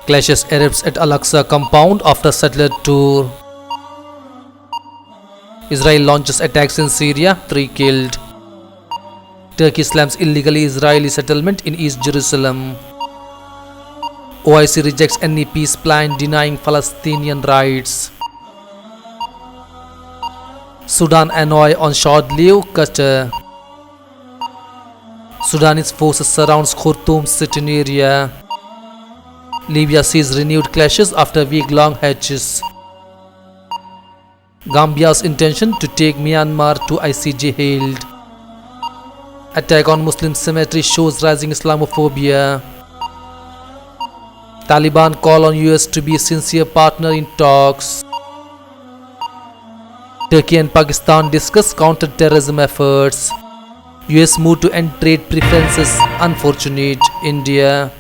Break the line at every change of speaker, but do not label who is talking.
Clashes erupts at Al-Aqsa compound after settler tour. Israel launches attacks in Syria, 3 killed. Turkey slams illegally Israeli settlement in East Jerusalem. OIC rejects any peace plan denying Palestinian rights. Sudan annoy on short leave, Qatar. Sudanese forces surrounds Khartoum city area. Libya sees renewed clashes after week-long hatches. Gambia's intention to take Myanmar to ICJ hailed. Attack on Muslim cemetery shows rising Islamophobia. Taliban call on US to be a sincere partner in talks. Turkey and Pakistan discuss counter-terrorism efforts. US move to end trade preferences, unfortunate. India.